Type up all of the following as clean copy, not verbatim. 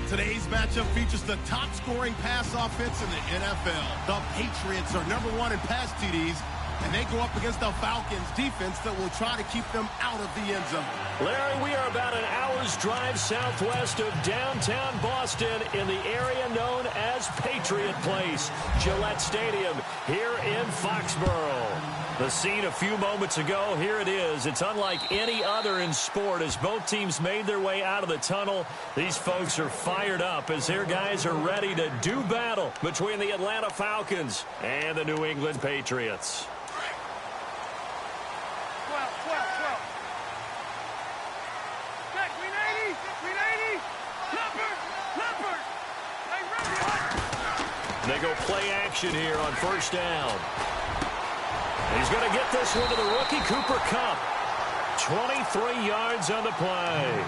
Today's matchup features the top-scoring pass offense in the NFL. The Patriots are #1 in pass TDs, and they go up against the Falcons' defense that will try to keep them out of the end zone. Larry, we are about an hour's drive southwest of downtown Boston in the area known as Patriot Place, Gillette Stadium here in Foxborough. The scene a few moments ago, here it is. It's unlike any other in sport as both teams made their way out of the tunnel. These folks are fired up as their guys are ready to do battle between the Atlanta Falcons and the New England Patriots. They go play action here on first down. He's going to get this one to the rookie, Cooper Kupp. 23 yards on the play.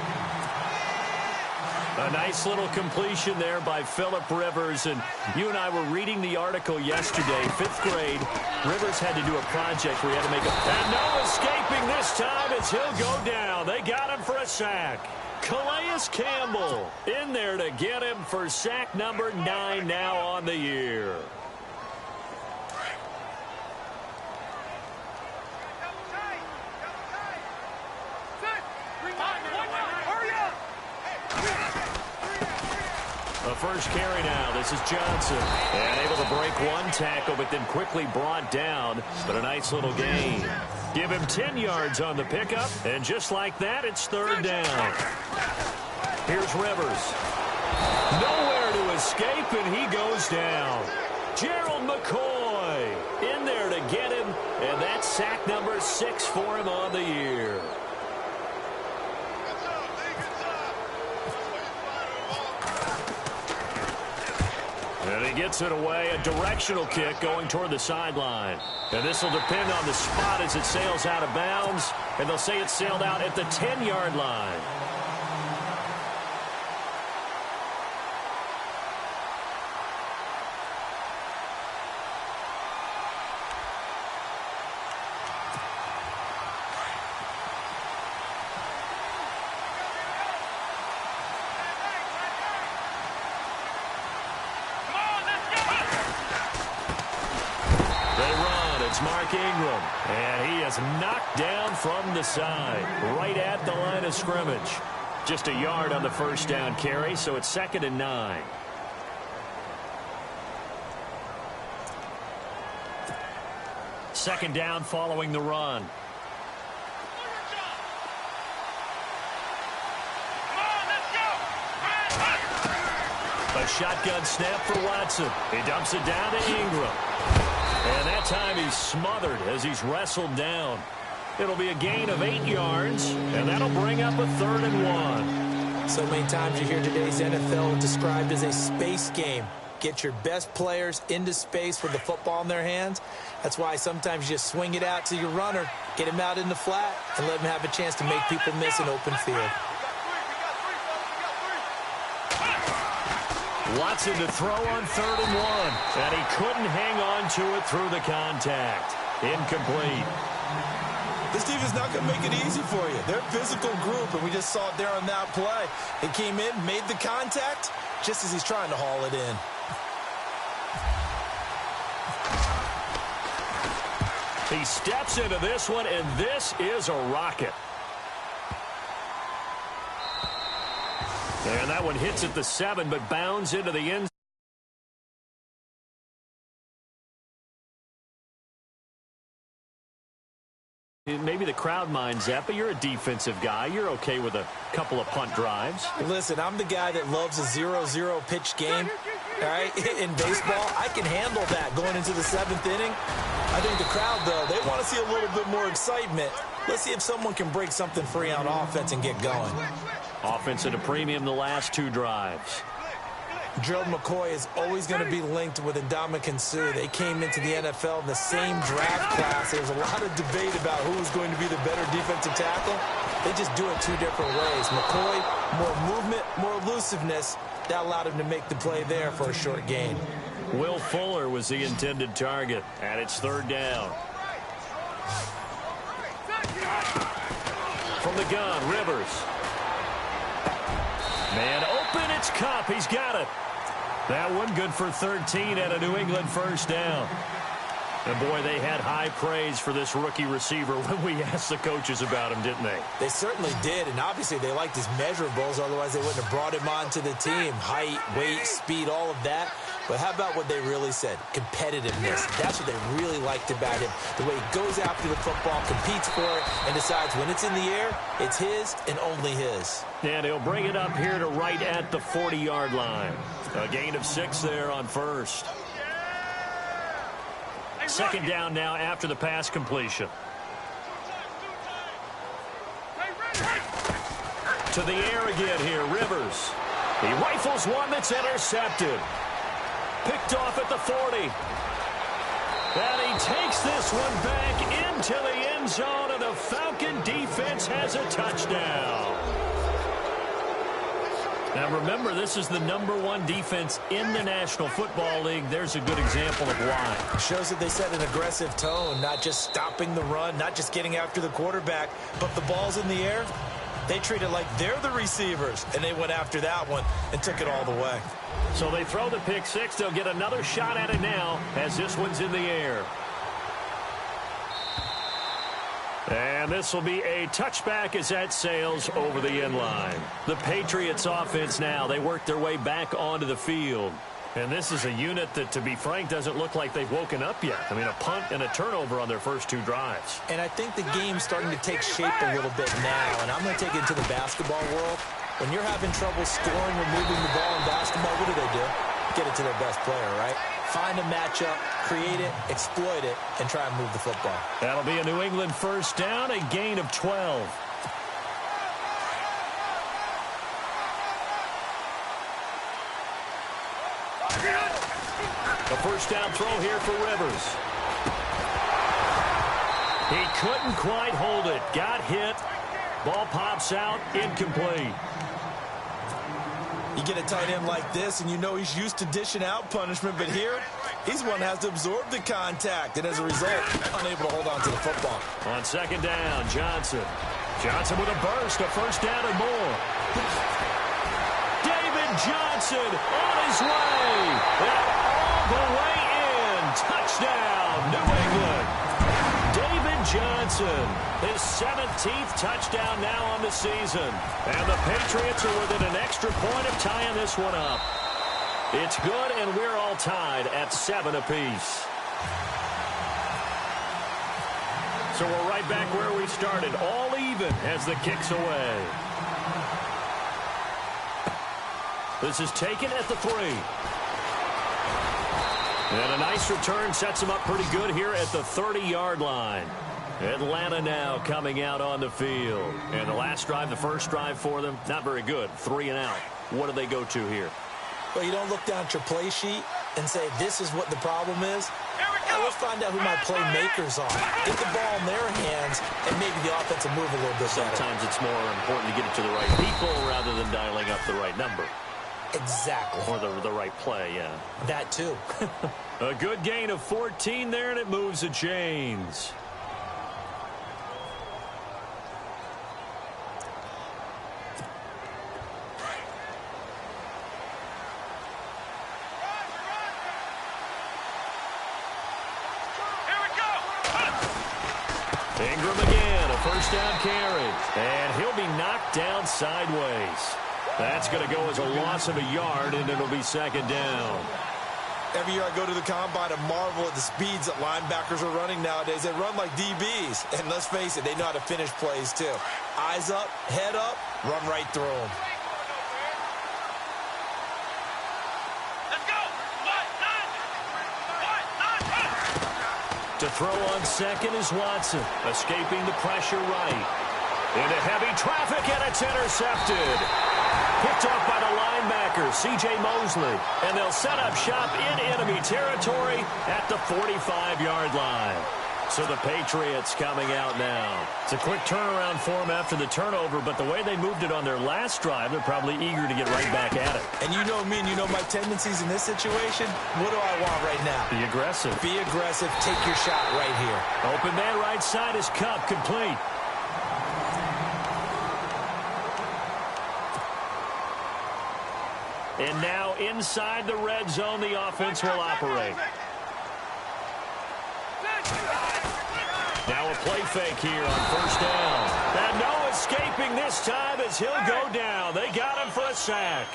A nice little completion there by Phillip Rivers. And you and I were reading the article yesterday, 5th grade. Rivers had to do a project where he had to make a... And no escaping this time as he'll go down. They got him for a sack. Calais Campbell in there to get him for sack number 9 now on the year. The first carry now. This is Johnson. And able to break one tackle, but then quickly brought down. But a nice little gain. Give him 10 yards on the pickup. And just like that, it's third down. Here's Rivers. Nowhere to escape, and he goes down. Gerald McCoy in there to get him. And that's sack number 6 for him on the year. And he gets it away, a directional kick going toward the sideline. And this will depend on the spot as it sails out of bounds. And they'll say it sailed out at the 10-yard line. And he is knocked down from the side, right at the line of scrimmage. Just a yard on the first down carry, so it's 2nd and 9. Second down following the run. A shotgun snap for Watson. He dumps it down to Ingram. And that time he's smothered as he's wrestled down. It'll be a gain of 8 yards, and that'll bring up a 3rd and 1. So many times you hear today's NFL described as a space game. Get your best players into space with the football in their hands. That's why sometimes you just swing it out to your runner, get him out in the flat, and let him have a chance to make people miss an open field. Watson to throw on 3rd and 1, and he couldn't hang on to it through the contact. Incomplete. This defense is not going to make it easy for you. They're a physical group, and we just saw it there on that play. They came in, made the contact, just as he's trying to haul it in. He steps into this one, and this is a rocket. And that one hits at the 7, but bounds into the end. Maybe the crowd minds that, but you're a defensive guy. You're okay with a couple of punt drives. Listen, I'm the guy that loves a 0-0 pitch game. All right, in baseball, I can handle that going into the 7th inning. I think the crowd, though, they want to see a little bit more excitement. Let's see if someone can break something free on offense and get going. Offense at a premium the last 2 drives. Gerald McCoy is always going to be linked with Ndamukong Suh. They came into the NFL in the same draft class. There's a lot of debate about who's going to be the better defensive tackle. They just do it 2 different ways. McCoy, more movement, more elusiveness. That allowed him to make the play there for a short gain. Will Fuller was the intended target, and it's 3rd down. From the gun, Rivers. Man open. open. It's Cup. He's got it. That one good for 13 at a New England first down. And, boy, they had high praise for this rookie receiver when we asked the coaches about him, didn't they? They certainly did, and obviously they liked his measurables. Otherwise, they wouldn't have brought him onto the team. Height, weight, speed, all of that. But how about what they really said? Competitiveness. That's what they really liked about him. The way he goes after the football, competes for it, and decides when it's in the air, it's his and only his. And he'll bring it up here to right at the 40-yard line. A gain of 6 there on first. Second down now after the pass completion. To the air again here, Rivers. He rifles one that's intercepted. Picked off at the 40. And he takes this one back into the end zone, and the Falcon defense has a touchdown. Now, remember, this is the #1 defense in the National Football League. There's a good example of why. It shows that they set an aggressive tone, not just stopping the run, not just getting after the quarterback, but the ball's in the air. They treat it like they're the receivers, and they went after that one and took it all the way. So they throw the pick six. They'll get another shot at it now as this one's in the air. And this will be a touchback as that sails over the end line. The Patriots offense now, they work their way back onto the field. And this is a unit that, to be frank, doesn't look like they've woken up yet. I mean, a punt and a turnover on their first 2 drives. And I think the game's starting to take shape a little bit now. And I'm going to take it into the basketball world. When you're having trouble scoring or moving the ball in basketball, what do? Get it to their best player, right? Find a matchup, create it, exploit it, and try and move the football. That'll be a New England first down, a gain of 12. A first down throw here for Rivers. He couldn't quite hold it. Got hit. Ball pops out. Incomplete. You get a tight end like this, and you know he's used to dishing out punishment, but here, he's one that has to absorb the contact, and as a result, unable to hold on to the football. On second down, Johnson. Johnson with a burst, a first down and more. David Johnson on his way. And all the way in. Touchdown, New England. David Johnson, his 17th touchdown now on the season. And the Patriots are within an extra point of tying this one up. It's good, and we're all tied at 7 apiece. So we're right back where we started, all even as the kick's away. This is taken at the 3. And a nice return sets him up pretty good here at the 30-yard line. Atlanta now coming out on the field. And the last drive, the first drive for them, not very good. 3 and out. What do they go to here? Well, you don't look down at your play sheet and say, this is what the problem is. Let's find out who my playmakers are. Get the ball in their hands, and maybe the offense will move a little bit better. Sometimes it's more important to get it to the right people rather than dialing up the right number. Exactly. Or the right play, yeah. That too. A good gain of 14 there, and it moves the chains. Ingram again, a first down carry. And he'll be knocked down sideways. That's going to go as a loss of a yard, and it'll be second down. Every year I go to the combine and marvel at the speeds that linebackers are running nowadays. They run like DBs. And let's face it, they know how to finish plays too. Eyes up, head up, run right through them. To throw on second is Watson, escaping the pressure right. Into heavy traffic, and it's intercepted. Picked off by the linebacker, C.J. Mosley. And they'll set up shop in enemy territory at the 45-yard line. So the Patriots coming out now. It's a quick turnaround for them after the turnover, but the way they moved it on their last drive, they're probably eager to get right back at it. And you know me, and you know my tendencies in this situation. What do I want right now? Be aggressive. Be aggressive. Take your shot right here. Open man right side is Cup, complete. And now inside the red zone, the offense will operate. Now a play fake here on first down. And no escaping this time as he'll go down. They got him for a sack.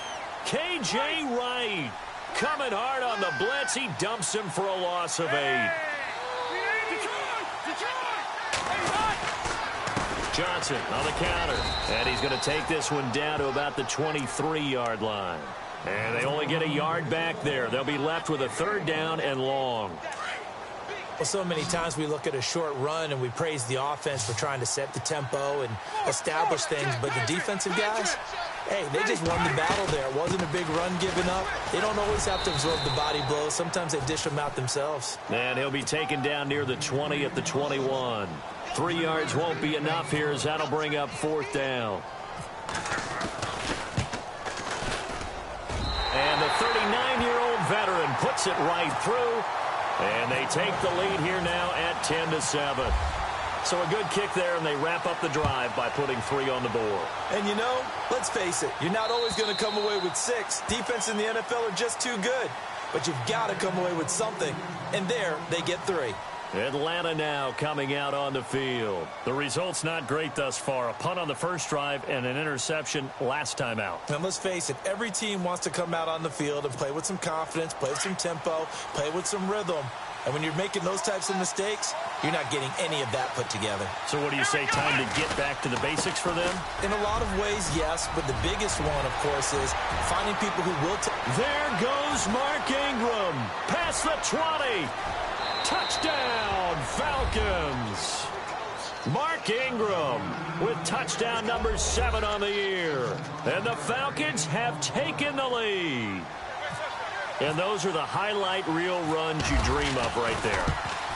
K.J. Wright coming hard on the blitz. He dumps him for a loss of 8. Johnson on the counter. And he's going to take this one down to about the 23-yard line. And they only get a yard back there. They'll be left with a third down and long. Well, so many times we look at a short run and we praise the offense for trying to set the tempo and establish things. But the defensive guys, hey, they just won the battle there. It wasn't a big run given up. They don't always have to absorb the body blows. Sometimes they dish them out themselves. And he'll be taken down near the 20 at the 21. 3 yards won't be enough here as that'll bring up fourth down. And the 39-year-old veteran puts it right through. And they take the lead here now at 10-7. So a good kick there, and they wrap up the drive by putting 3 on the board. And you know, let's face it, you're not always going to come away with 6. Defense in the NFL are just too good. But you've got to come away with something. And there, they get 3. Atlanta now coming out on the field. The result's not great thus far. A punt on the first drive and an interception last time out. And let's face it, every team wants to come out on the field and play with some confidence, play with some tempo, play with some rhythm. And when you're making those types of mistakes, you're not getting any of that put together. So what do you say, time to get back to the basics for them? In a lot of ways, yes. But the biggest one, of course, is finding people who will. There goes Mark Ingram. Past the 20. Touchdown, Falcons. Mark Ingram with touchdown number 7 on the year. And the Falcons have taken the lead. And those are the highlight reel runs you dream of right there.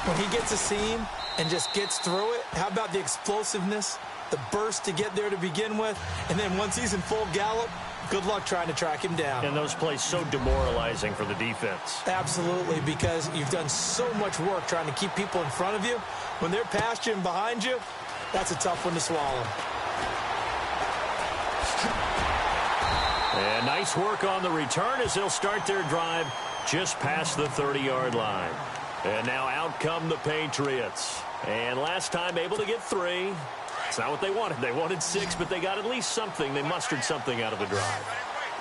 When he gets a seam and just gets through it, how about the explosiveness, the burst to get there to begin with, and then once he's in full gallop, good luck trying to track him down. And those plays so demoralizing for the defense. Absolutely, because you've done so much work trying to keep people in front of you. When they're past you and behind you, that's a tough one to swallow. And nice work on the return as they'll start their drive just past the 30-yard line. And now out come the Patriots. And last time able to get 3. It's not what they wanted. They wanted 6, but they got at least something. They mustered something out of the drive.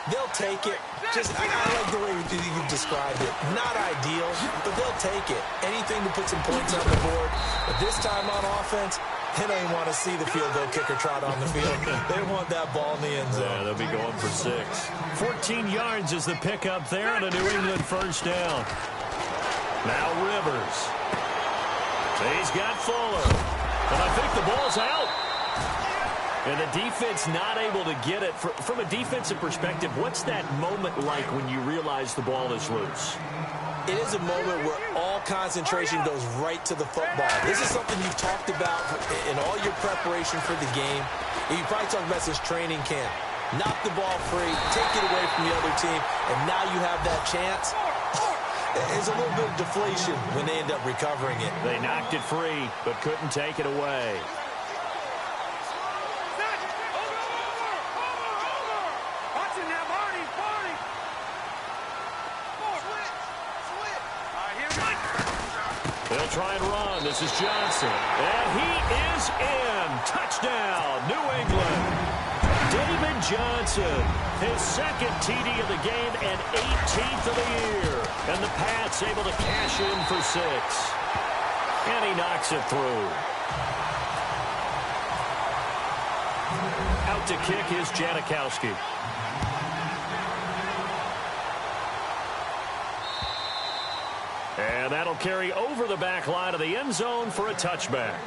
They'll take it. I like the way you've described it. Not ideal, but they'll take it. Anything to put some points on the board. But this time on offense, they don't even want to see the field goal kicker trot on the field. They want that ball in the end zone. Yeah, they'll be going for 6. 14 yards is the pickup there and a New England first down. Now Rivers. He's got Fuller. And I think the ball's out. And the defense not able to get it. From a defensive perspective, what's that moment like when you realize the ball is loose? It is a moment where all concentration goes right to the football. This is something you've talked about in all your preparation for the game. You probably talked about since training camp. Knock the ball free, take it away from the other team, and now you have that chance. There's a little bit of deflation when they end up recovering it. They knocked it free, but couldn't take it away. They'll try and run. This is Johnson. And he is in. Touchdown, New England. David Johnson, his second TD of the game and 18th of the year. And the Pats able to cash in for 6. And he knocks it through. Out to kick is Janikowski. And that'll carry over the back line of the end zone for a touchback.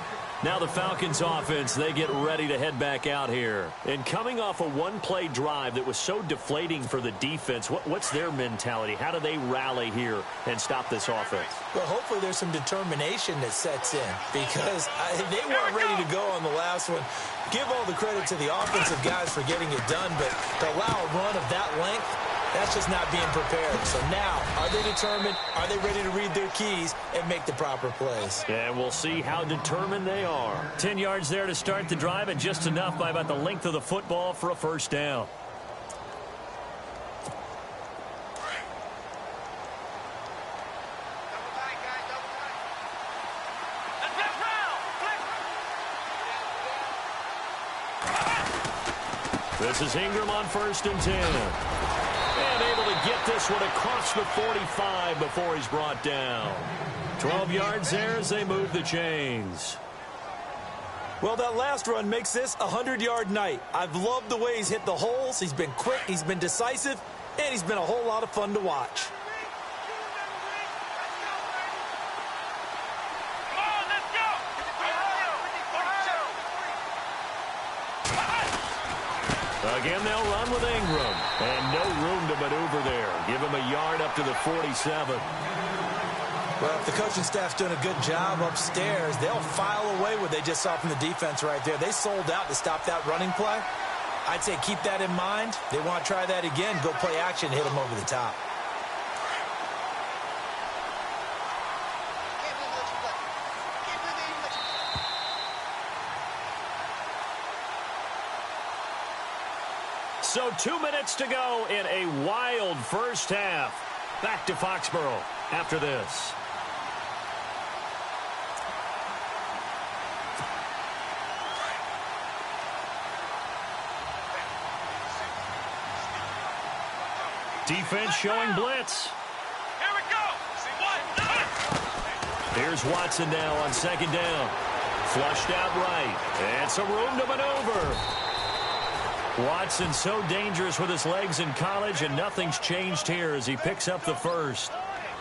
Now the Falcons offense, they get ready to head back out here. And coming off a one-play drive that was so deflating for the defense, what's their mentality? How do they rally here and stop this offense? Well, hopefully there's some determination that sets in because they weren't ready to go on the last one. Give all the credit to the offensive guys for getting it done, but to allow a run of that length, that's just not being prepared. So now, are they determined? Are they ready to read their keys and make the proper plays? And we'll see how determined they are. 10 yards there to start the drive, and just enough by about the length of the football for a first down. This is Ingram on 1st and 10. And able to get this one across the 45 before he's brought down. 12 yards there as they move the chains. Well, that last run makes this a 100-yard night. I've loved the way he's hit the holes. He's been quick, he's been decisive, and he's been a whole lot of fun to watch. Again, they'll run with Ingram. And no room to maneuver there. Give him a yard up to the 47. Well, if the coaching staff's doing a good job upstairs, they'll file away what they just saw from the defense right there. They sold out to stop that running play. I'd say keep that in mind. They want to try that again. Go play action, hit them over the top. So 2 minutes to go in a wild first half. Back to Foxborough after this. Defense showing blitz. Here we go. Here's Watson now on 2nd down. Flushed out right. And some room to maneuver. Watson so dangerous with his legs in college, and nothing's changed here as he picks up the first.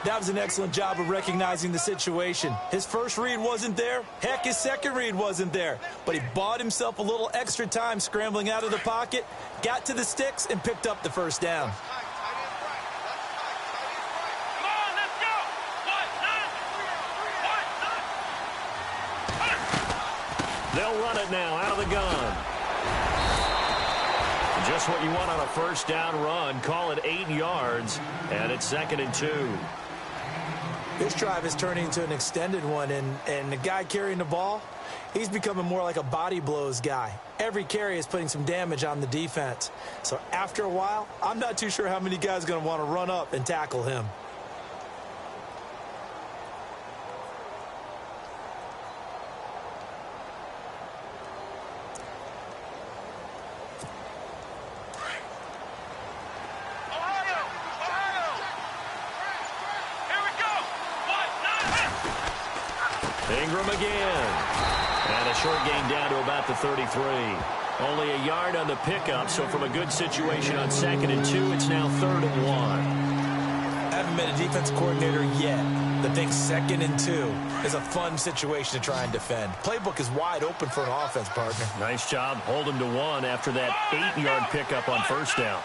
That was an excellent job of recognizing the situation. His first read wasn't there. Heck, his second read wasn't there. But he bought himself a little extra time scrambling out of the pocket, got to the sticks, and picked up the first down. They'll run it now out of the gun. Just what you want on a first down run. Call it 8 yards, and it's 2nd and 2. This drive is turning into an extended one, and the guy carrying the ball, he's becoming more like a body blows guy. Every carry is putting some damage on the defense. So after a while, I'm not too sure how many guys are going to want to run up and tackle him. Ingram again. And a short gain down to about the 33. Only a yard on the pickup, so from a good situation on 2nd and 2, it's now 3rd and 1. I haven't been a defensive coordinator yet, but think 2nd and 2 is a fun situation to try and defend. Playbook is wide open for an offense, partner. Nice job holding to 1 after that 8-yard pickup on first down.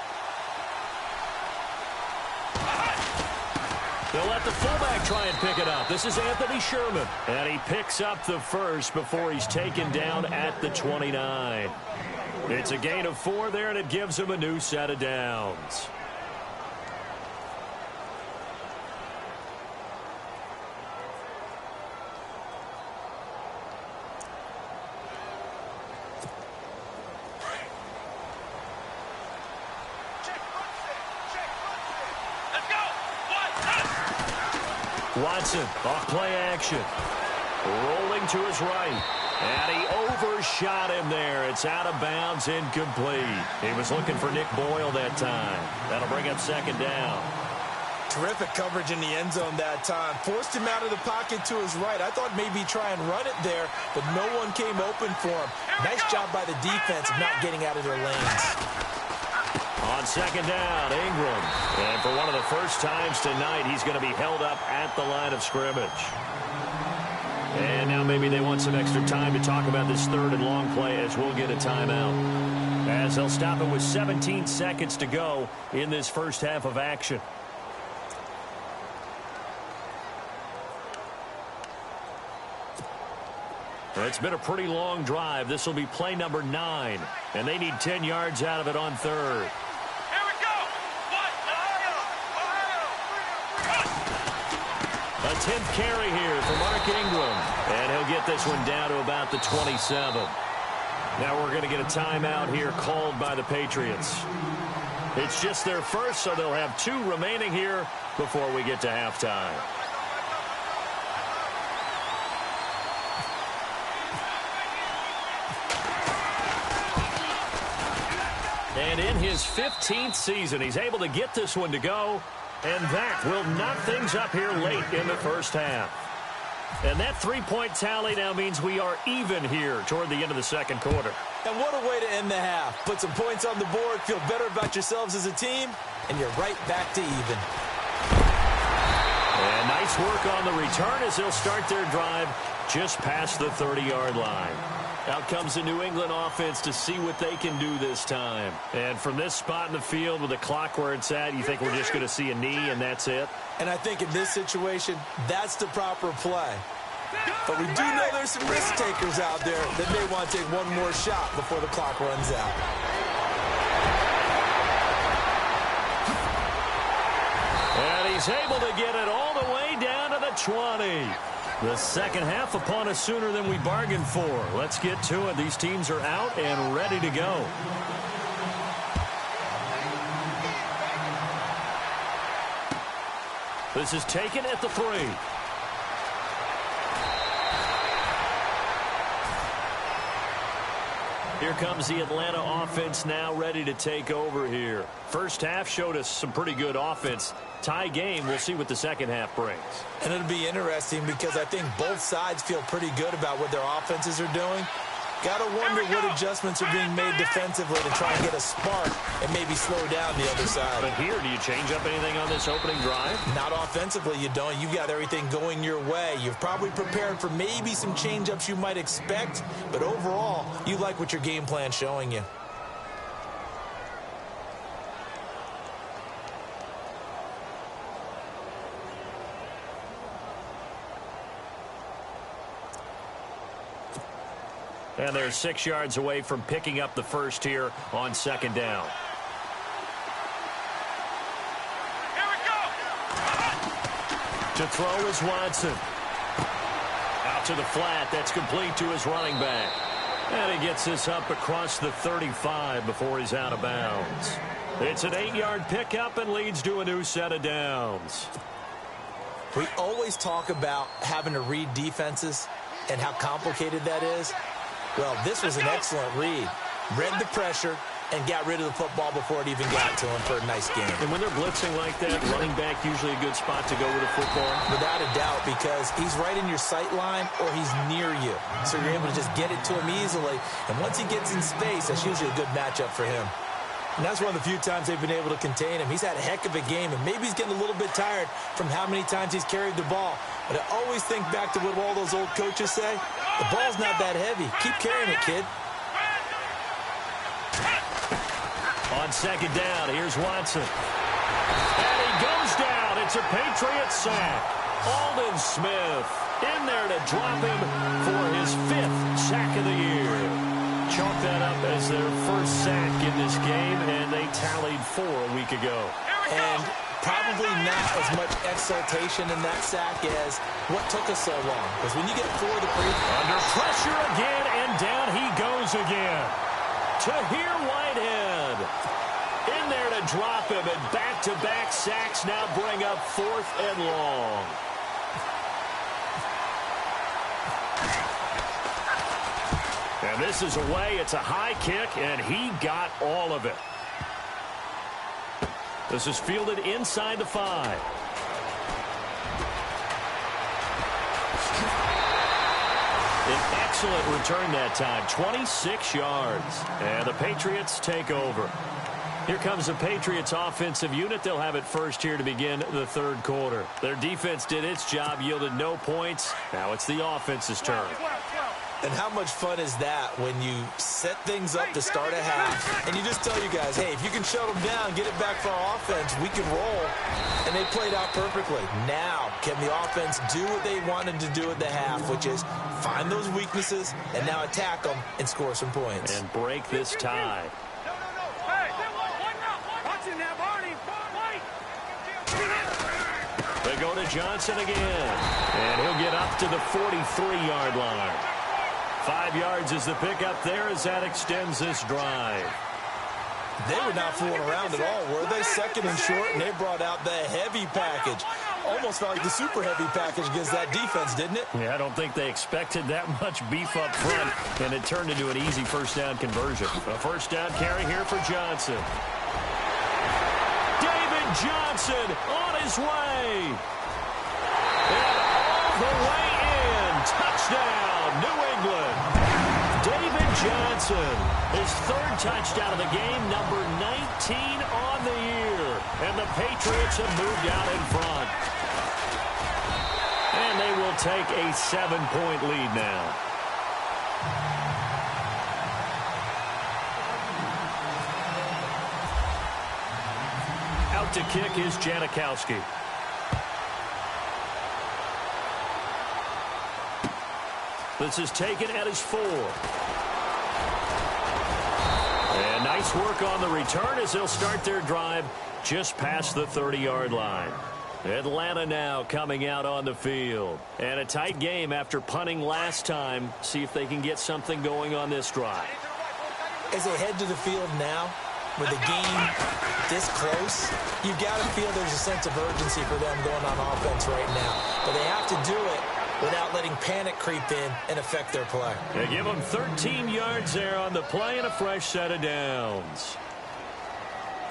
They'll let the fullback try and pick it up. This is Anthony Sherman. And he picks up the first before he's taken down at the 29. It's a gain of 4 there, and it gives him a new set of downs. Watson off play action. Rolling to his right. And he overshot him there. It's out of bounds, incomplete. He was looking for Nick Boyle that time. That'll bring up 2nd down. Terrific coverage in the end zone that time. Forced him out of the pocket to his right. I thought maybe try and run it there, but no one came open for him. Nice job by the defense of not getting out of their lanes. On 2nd down, Ingram. And for one of the first times tonight, he's going to be held up at the line of scrimmage. And now maybe they want some extra time to talk about this 3rd and long play as we'll get a timeout. As they'll stop it with 17 seconds to go in this first half of action. It's been a pretty long drive. This will be play number 9. And they need 10 yards out of it on 3rd. A 10th carry here for Mark Ingram. And he'll get this one down to about the 27. Now we're going to get a timeout here called by the Patriots. It's just their first, so they'll have 2 remaining here before we get to halftime. And in his 15th season, he's able to get this one to go. And that will knock things up here late in the first half. And that three-point tally now means we are even here toward the end of the second quarter. And what a way to end the half. Put some points on the board, feel better about yourselves as a team, and you're right back to even. And nice work on the return as they'll start their drive just past the 30-yard line. Out comes the New England offense to see what they can do this time. And from this spot in the field with the clock where it's at, you think we're just going to see a knee and that's it? And I think in this situation, that's the proper play. But we do know there's some risk takers out there that may want to take one more shot before the clock runs out. And he's able to get it all the way down to the 20. The second half upon us sooner than we bargained for. Let's get to it. These teams are out and ready to go. This is taken at the 3. Here comes the Atlanta offense now ready to take over here. First half showed us some pretty good offense. Tie game, we'll see what the second half brings. And it'll be interesting because I think both sides feel pretty good about what their offenses are doing. Got to wonder what adjustments are being made defensively to try and get a spark and maybe slow down the other side. But here, do you change up anything on this opening drive? Not offensively, you don't. You've got everything going your way. You've probably prepared for maybe some change-ups you might expect, but overall, you like what your game plan's showing you. And they're 6 yards away from picking up the first here on second down. Here we go. To throw is Watson. Out to the flat. That's complete to his running back. And he gets this up across the 35 before he's out of bounds. It's an 8-yard pickup and leads to a new set of downs. We always talk about having to read defenses and how complicated that is. Well, this was an excellent read. Read the pressure and got rid of the football before it even got to him for a nice game. And when they're blitzing like that, running back usually a good spot to go with a football? Without a doubt, because he's right in your sight line or he's near you. So you're able to just get it to him easily. And once he gets in space, that's usually a good matchup for him. And that's one of the few times they've been able to contain him. He's had a heck of a game, and maybe he's getting a little bit tired from how many times he's carried the ball. But I always think back to what all those old coaches say. The ball's not that heavy. Keep carrying it, kid. On second down, here's Watson. And he goes down. It's a Patriot sack. Aldon Smith in there to drop him for his 5th sack of the year. Chalk that up as their first sack in this game, and they tallied 4 a week ago. And probably not as much exultation in that sack as what took us so long. Because when you get 4 the previous... Under pressure again, and down he goes again. Tahir Whitehead in there to drop him, and back-to-back sacks now bring up 4th and long. And this is away. It's a high kick, and he got all of it. This is fielded inside the 5. An excellent return that time, 26 yards. And the Patriots take over. Here comes the Patriots offensive unit. They'll have it first here to begin the third quarter. Their defense did its job, yielded no points. Now it's the offense's turn. And how much fun is that when you set things up to start a half and you just tell you guys, hey, if you can shut them down, get it back for our offense, we can roll. And they played out perfectly. Now, can the offense do what they wanted to do at the half, which is find those weaknesses and now attack them and score some points. And break this tie. They go to Johnson again. And he'll get up to the 43-yard line. 5 yards is the pickup there as that extends this drive. They were not fooling around at all, were they? Second and short, and they brought out the heavy package. Almost felt like the super heavy package against that defense, didn't it? Yeah, I don't think they expected that much beef up front, and it turned into an easy first down conversion. A first down carry here for Johnson. David Johnson on his way. And all the way in. Touchdown, New England. David Johnson, his third touchdown of the game, number 19 on the year. And the Patriots have moved out in front. And they will take a 7-point lead now. Out to kick is Janikowski. This is taken at his 4. And nice work on the return as they'll start their drive just past the 30-yard line. Atlanta now coming out on the field. And a tight game after punting last time. See if they can get something going on this drive. As they head to the field now, with the game this close, you've got to feel there's a sense of urgency for them going on offense right now. But they have to do it without letting panic creep in and affect their play. They give them 13 yards there on the play and a fresh set of downs.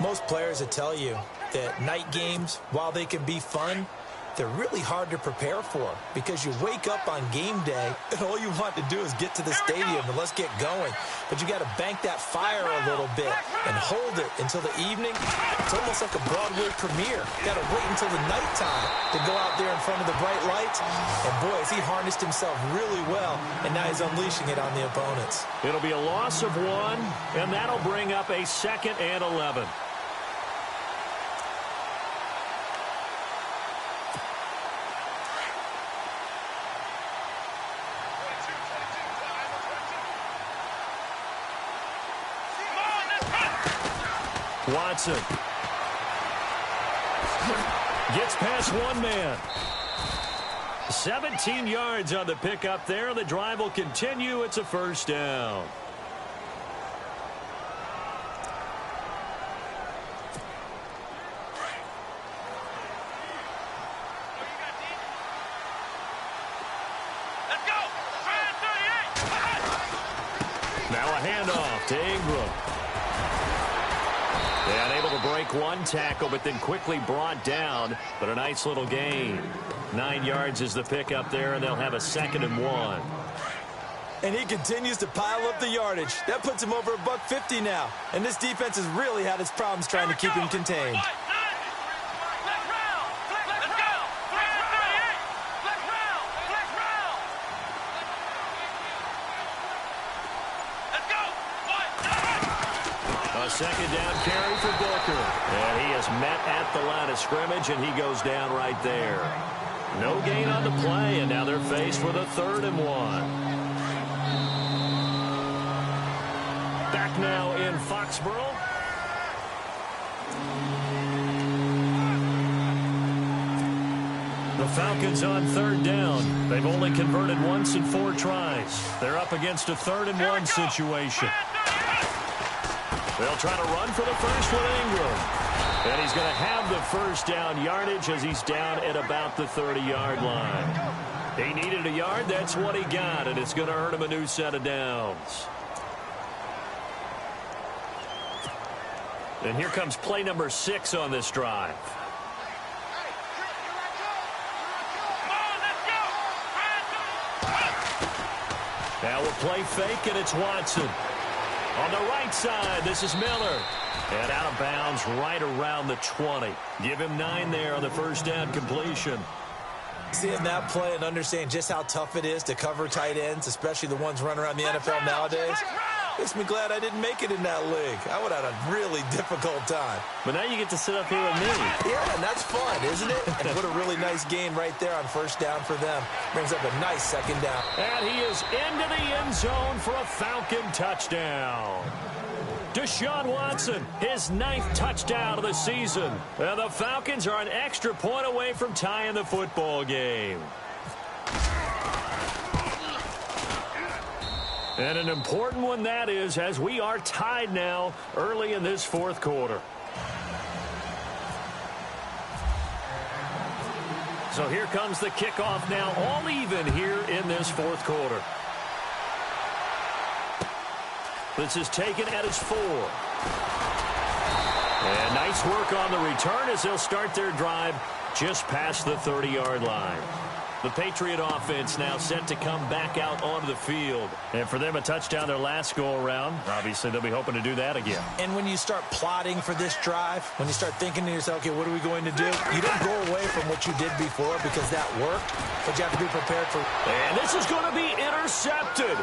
Most players will tell you that night games, while they can be fun, they're really hard to prepare for because you wake up on game day and all you want to do is get to the stadium and let's get going. But you got to bank that fire a little bit and hold it until the evening. It's almost like a Broadway premiere. You got to wait until the nighttime to go out there in front of the bright lights. And boy, has he harnessed himself really well, and now he's unleashing it on the opponents. It'll be a loss of 1, and that'll bring up a 2nd and 11. Watson gets past one man. 17 yards on the pickup there. The drive will continue. It's a first down. Now a handoff to Ingram. And able to break one tackle, but then quickly brought down. But a nice little gain. 9 yards is the pickup there, and they'll have a 2nd and 1. And he continues to pile up the yardage. That puts him over $150 now. And this defense has really had its problems trying to keep him contained. A 2nd down carry for Booker. And he is met at the line of scrimmage, and he goes down right there. No gain on the play, and now they're faced with a 3rd and 1. Back now in Foxborough. The Falcons on 3rd down. They've only converted once in 4 tries. They're up against a 3rd and 1 situation. They'll try to run for the first with Ingram. And he's going to have the first down yardage as he's down at about the 30-yard line. He needed a yard. That's what he got, and it's going to earn him a new set of downs. And here comes play number 6 on this drive. Now we'll play fake, and it's Watson. On the right side, this is Miller. And out of bounds right around the 20. Give him 9 there on the first down completion. Seeing that play and understand just how tough it is to cover tight ends, especially the ones running around the NFL nowadays, makes me glad I didn't make it in that league. I would have had a really difficult time. But now you get to sit up here with me. Yeah, and that's fun, isn't it? And what a really nice gain right there on first down for them. Brings up a nice 2nd down. And he is into the end zone for a Falcon touchdown. Deshaun Watson, his 9th touchdown of the season. And the Falcons are an extra point away from tying the football game. And an important one that is, as we are tied now early in this fourth quarter. So here comes the kickoff now, all even here in this fourth quarter. This is taken at its 4. And nice work on the return as they'll start their drive just past the 30-yard line. The Patriot offense now set to come back out onto the field. And for them, a touchdown their last go-around. Obviously, they'll be hoping to do that again. And when you start plotting for this drive, when you start thinking to yourself, okay, what are we going to do? You don't go away from what you did before because that worked, but you have to be prepared for. And this is going to be intercepted.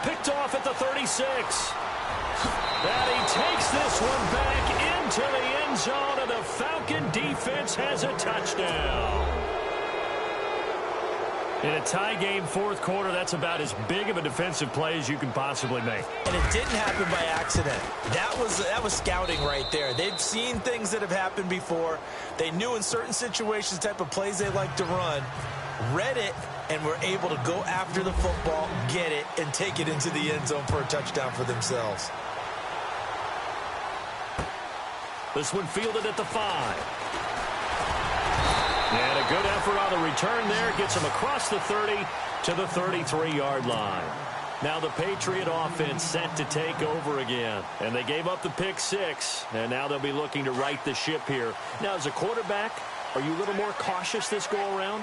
Picked off at the 36. And he takes this one back into the end zone, and the Falcon defense has a touchdown. In a tie game fourth quarter, that's about as big of a defensive play as you can possibly make. And it didn't happen by accident. That was scouting right there. They've seen things that have happened before. They knew in certain situations the type of plays they like to run, read it, and were able to go after the football, get it, and take it into the end zone for a touchdown for themselves. This one fielded at the 5. And a good effort on the return there. Gets him across the 30 to the 33-yard line. Now the Patriot offense set to take over again. And they gave up the pick 6. And now they'll be looking to right the ship here. Now, as a quarterback, are you a little more cautious this go-around?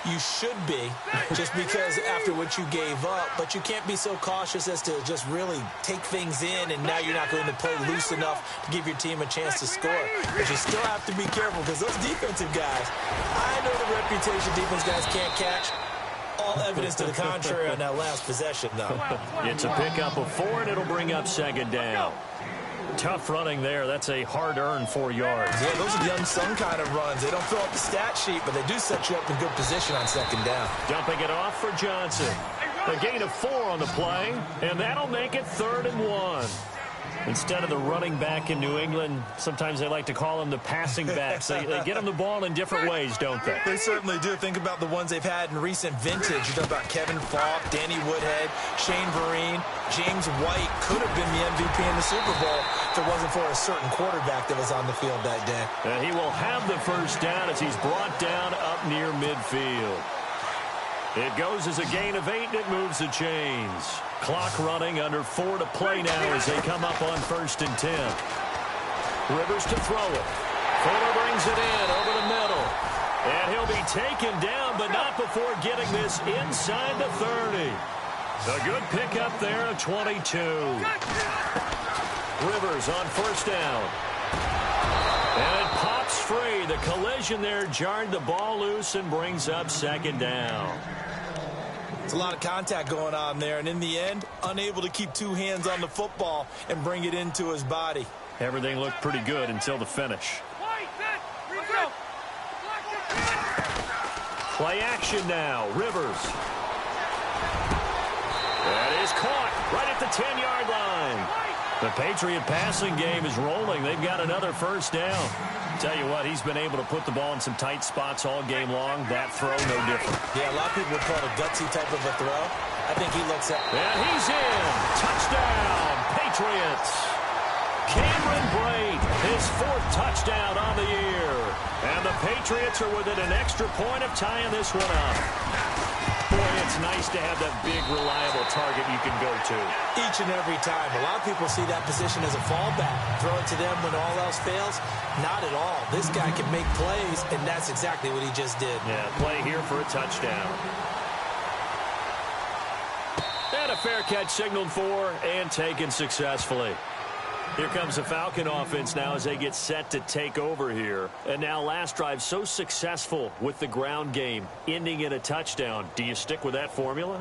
You should be, just because after what you gave up, but you can't be so cautious as to just really take things in, and now you're not going to play loose enough to give your team a chance to score. But you still have to be careful because those defensive guys, I know the reputation defense guys can't catch. All evidence to the contrary on that last possession, though. It's a pickup of 4, and it'll bring up second down. Tough running there. That's a hard-earned 4 yards. Yeah, those are young son kind of runs. They don't fill up the stat sheet, but they do set you up in good position on second down. Dumping it off for Johnson. A gain of 4 on the play, and that'll make it 3rd and 1. Instead of the running back in New England, sometimes they like to call them the passing backs. They get them the ball in different ways, don't they? They certainly do. Think about the ones they've had in recent vintage. You talk about Kevin Falk, Danny Woodhead, Shane Vereen. James White could have been the MVP in the Super Bowl if it wasn't for a certain quarterback that was on the field that day. And he will have the first down as he's brought down up near midfield. It goes as a gain of 8, and it moves the chains. Clock running, under 4 to play now as they come up on 1st and 10. Rivers to throw it. Fuller brings it in over the middle. And he'll be taken down, but not before getting this inside the 30. A good pickup there at 22. Rivers on 1st down. And it pops free. The collision there jarred the ball loose and brings up 2nd down. It's a lot of contact going on there, and in the end, unable to keep 2 hands on the football and bring it into his body. Everything looked pretty good until the finish. Play action now. Rivers. That is caught right at the 10-yard line. The Patriot passing game is rolling. They've got another first down. Tell you what, he's been able to put the ball in some tight spots all game long. That throw, no different. Yeah, a lot of people would call it a gutsy type of a throw. I think he looks at. And he's in. Touchdown, Patriots. Cameron Brate, his 4th touchdown on the year. And the Patriots are within an extra point of tying this one up. Boy, it's nice to have that big, reliable target you can go to. Each and every time. A lot of people see that position as a fallback. Throw it to them when all else fails. Not at all. This guy can make plays, and that's exactly what he just did. Yeah, play here for a touchdown. And a fair catch signaled for and taken successfully. Here comes the Falcon offense now as they get set to take over here. And now last drive so successful with the ground game, ending in a touchdown. Do you stick with that formula?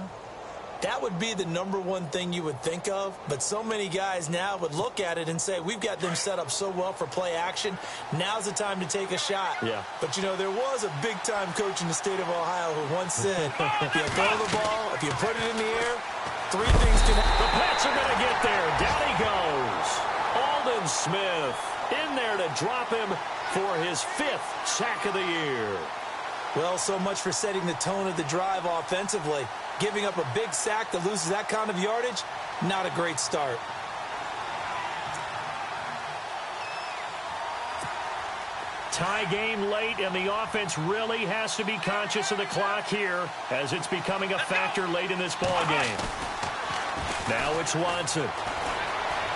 That would be the #1 thing you would think of, but so many guys now would look at it and say, we've got them set up so well for play action. Now's the time to take a shot. Yeah. But, you know, there was a big-time coach in the state of Ohio who once said, if you throw the ball, if you put it in the air, 3 things can happen. The Pats are going to get there. Down he goes. Aldon Smith in there to drop him for his 5th sack of the year. Well, so much for setting the tone of the drive offensively. Giving up a big sack that loses that kind of yardage, not a great start. Tie game late, and the offense really has to be conscious of the clock here as it's becoming a factor late in this ball game. Now it's Watson.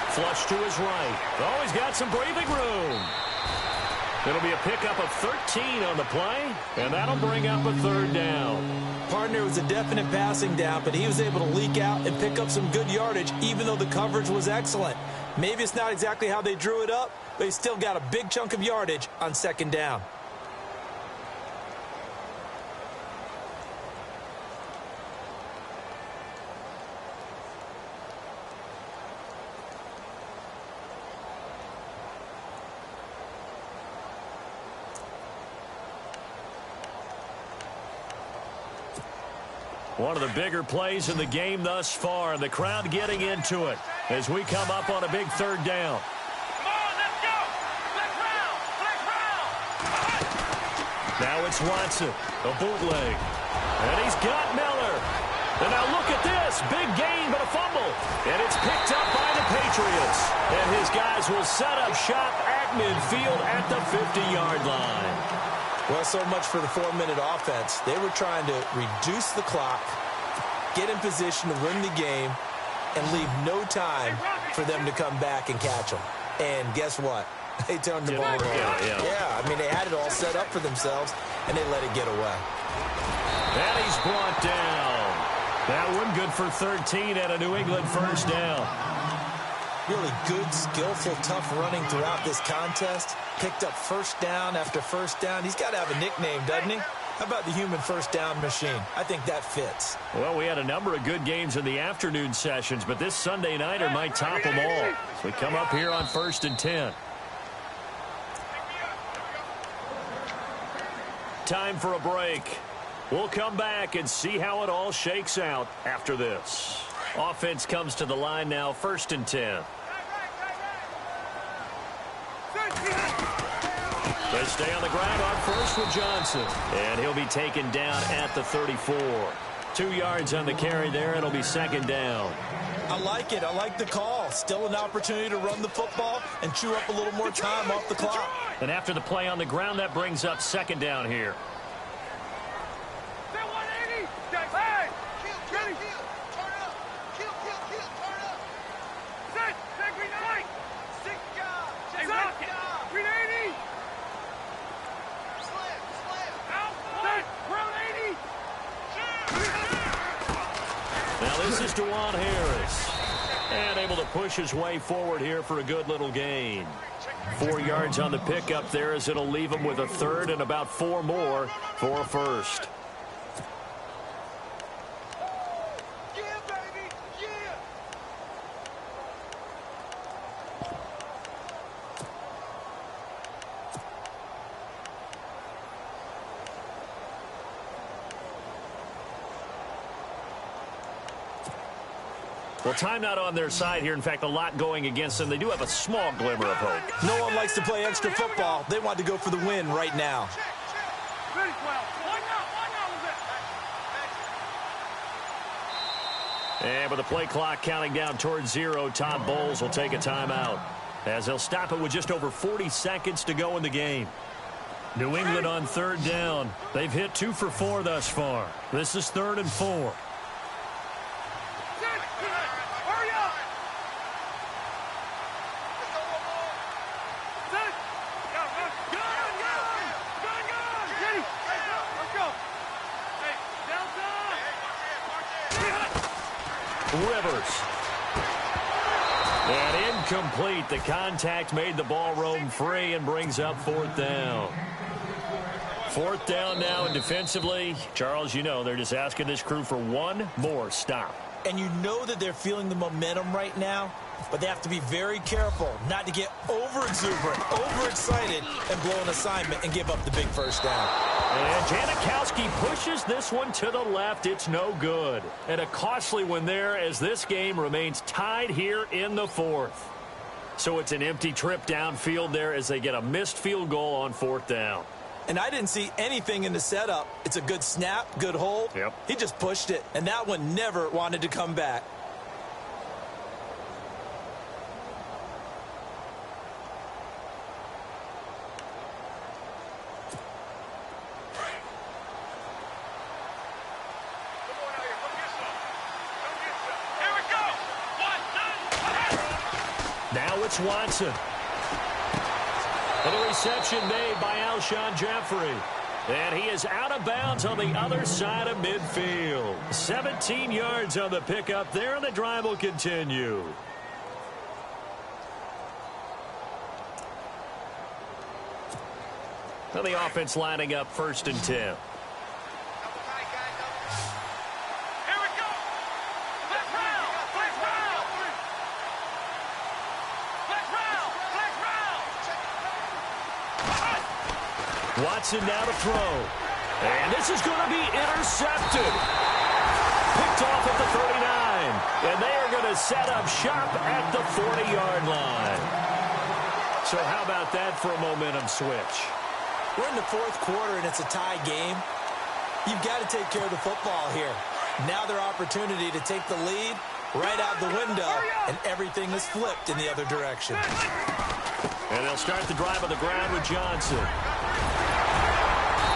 Flush to his right. Oh, he's got some breathing room. It'll be a pickup of 13 on the play, and that'll bring up a third down. Partner was a definite passing down, but he was able to leak out and pick up some good yardage, even though the coverage was excellent. Maybe it's not exactly how they drew it up, but he still got a big chunk of yardage on second down. One of the bigger plays in the game thus far, and the crowd getting into it as we come up on a big third down. Come on, let's go! Let's round! Let's round! Now it's Watson, a bootleg. And he's got Miller. And now look at this. Big gain, but a fumble. And it's picked up by the Patriots. And his guys will set up shop at midfield at the 50-yard line. Well, so much for the 4-minute offense. They were trying to reduce the clock, get in position to win the game, and leave no time for them to come back and catch them. And guess what? They turned the ball over. Yeah, I mean, they had it all set up for themselves, and they let it get away. And he's brought down. That one good for 13 and a New England first down. Really good, skillful, tough running throughout this contest. Picked up first down after first down. He's got to have a nickname, doesn't he? How about the human first down machine? I think that fits. Well, we had a number of good games in the afternoon sessions, but this Sunday nighter might top them all. So we come up here on 1st and 10. Time for a break. We'll come back and see how it all shakes out after this. Offense comes to the line now, 1st and 10. They stay on the ground on first with Johnson. And he'll be taken down at the 34. 2 yards on the carry there. It'll be second down. I like it. I like the call. Still an opportunity to run the football and chew up a little more time off the clock. And after the play on the ground, that brings up second down here. This is Dewan Harris. And able to push his way forward here for a good little gain. 4 yards on the pickup there as it'll leave him with a third and about 4 more for a first. Well, time not on their side here. In fact, a lot going against them. They do have a small glimmer of hope. No one likes to play extra football. They want to go for the win right now. And with the play clock counting down towards 0, Todd Bowles will take a timeout as they'll stop it with just over 40 seconds to go in the game. New England on third down. They've hit 2 for 4 thus far. This is 3rd and 4. Rivers. And incomplete. The contact made the ball roam free and brings up 4th down. 4th down now, and defensively, Charles, you know, they're just asking this crew for one more stop. And you know that they're feeling the momentum right now, but they have to be very careful not to get over-exuberant, overexcited, and blow an assignment and give up the big first down. And Janikowski pushes this one to the left. It's no good. And a costly one there as this game remains tied here in the 4th. So it's an empty trip downfield there as they get a missed field goal on 4th down. And I didn't see anything in the setup. It's a good snap, good hold. Yep. He just pushed it, and that one never wanted to come back. Now it's Watson. And a reception made by Alshon Jeffrey. And he is out of bounds on the other side of midfield. 17 yards on the pickup there, and the drive will continue. And the offense lining up 1st and 10. Watson now to throw. And this is going to be intercepted. Picked off at the 39. And they are going to set up shop at the 40-yard line. So how about that for a momentum switch? We're in the 4th quarter, and it's a tie game. You've got to take care of the football here. Now their opportunity to take the lead right out the window, and everything is flipped in the other direction. And they'll start the drive on the ground with Johnson.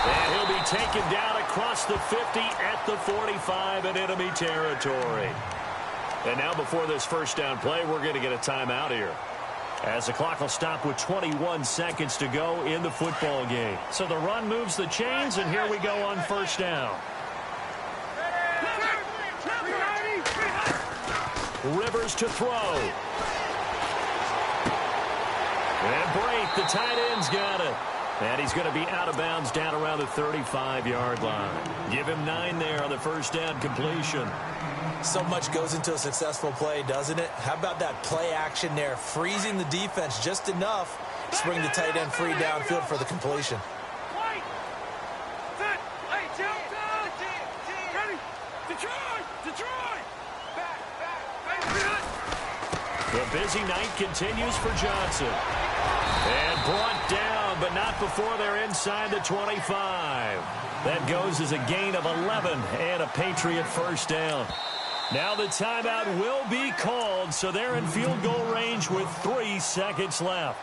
And he'll be taken down across the 50 at the 45 in enemy territory. And now before this first down play, we're going to get a timeout here, as the clock will stop with 21 seconds to go in the football game. So the run moves the chains, and here we go on 1st down. Rivers to throw. And break. The tight end's got it. And he's going to be out of bounds down around the 35-yard line. Give him 9 there on the 1st down completion. So much goes into a successful play, doesn't it? How about that play action there, freezing the defense just enough to bring the tight end free downfield for the completion. The busy night continues for Johnson. And brought down, but not before they're inside the 25. That goes as a gain of 11 and a Patriot 1st down. Now the timeout will be called, so they're in field goal range with 3 seconds left.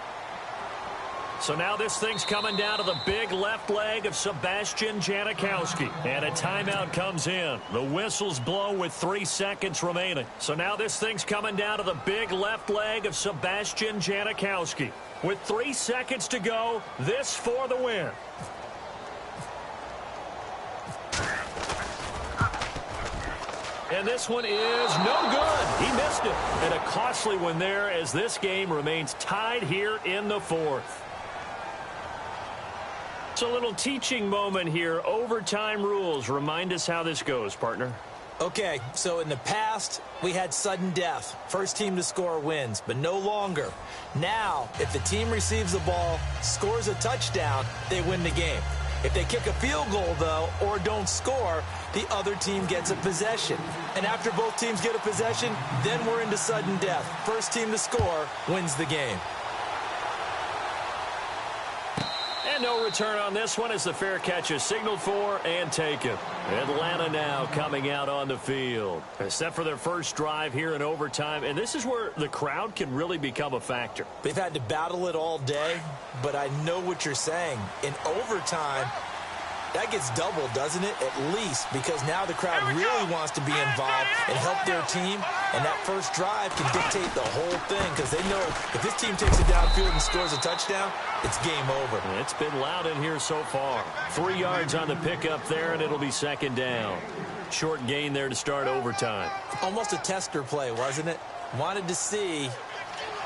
So now this thing's coming down to the big left leg of Sebastian Janikowski. And a timeout comes in. The whistles blow with 3 seconds remaining. So now this thing's coming down to the big left leg of Sebastian Janikowski. With 3 seconds to go, this for the win. And this one is no good. He missed it. And a costly one there, as this game remains tied here in the 4th. It's a little teaching moment here. Overtime rules. Remind us how this goes, partner. Okay, so in the past, we had sudden death. First team to score wins, but no longer. Now, if the team receives the ball, scores a touchdown, they win the game. If they kick a field goal, though, or don't score, the other team gets a possession. And after both teams get a possession, then we're into sudden death. First team to score wins the game. And no return on this one as the fair catch is signaled for and taken. Atlanta now coming out on the field. Set for their first drive here in overtime. And this is where the crowd can really become a factor. They've had to battle it all day, but I know what you're saying. In overtime, that gets doubled, doesn't it? At least, because now the crowd really wants to be involved and help their team. And that first drive can dictate the whole thing, because they know if this team takes it downfield and scores a touchdown, it's game over. It's been loud in here so far. 3 yards on the pickup there, and it'll be 2nd down. Short gain there to start overtime. Almost a tester play, wasn't it? Wanted to see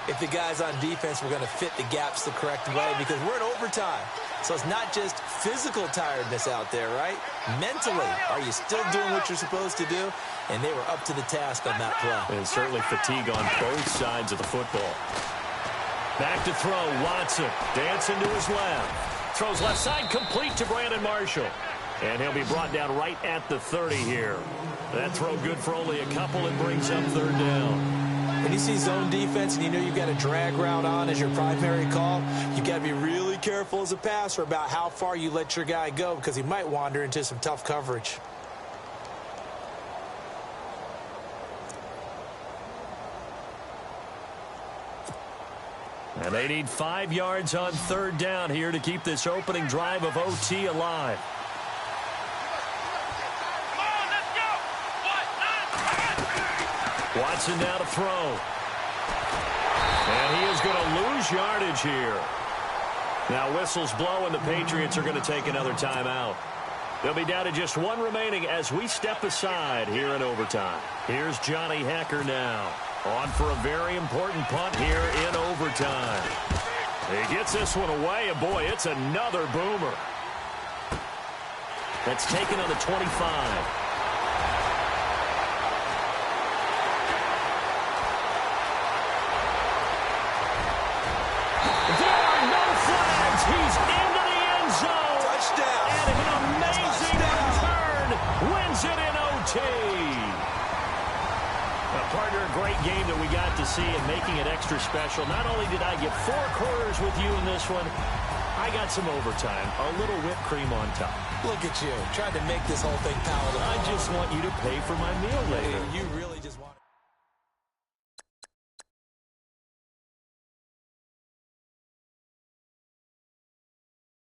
if the guys on defense were going to fit the gaps the correct way, because we're in overtime. So it's not just physical tiredness out there, right? Mentally, are you still doing what you're supposed to do? And they were up to the task on that play. And certainly fatigue on both sides of the football. Back to throw, Watson dancing to his left. Throws left side, complete to Brandon Marshall. And he'll be brought down right at the 30 here. That throw good for only a couple and brings up 3rd down. When you see zone defense and you know you've got a drag route on as your primary call, you got to be really careful as a passer about how far you let your guy go because he might wander into some tough coverage. And they need 5 yards on 3rd down here to keep this opening drive of OT alive. Come on, let's go. Watson now to throw. And he is going to lose yardage here. Now whistles blow and the Patriots are going to take another timeout. They'll be down to just 1 remaining as we step aside here in overtime. Here's Johnny Hecker now. On for a very important punt here in overtime. He gets this one away, and boy, it's another boomer. That's taken on the 25. There are no flags. He's into the end zone. Touchdown. And an amazing return wins it in OT. Partner, a great game that we got to see and making it extra special. Not only did I get 4 quarters with you in this one, I got some overtime, a little whipped cream on top. Look at you, trying to make this whole thing palatable. I just want you to pay for my meal later. You really just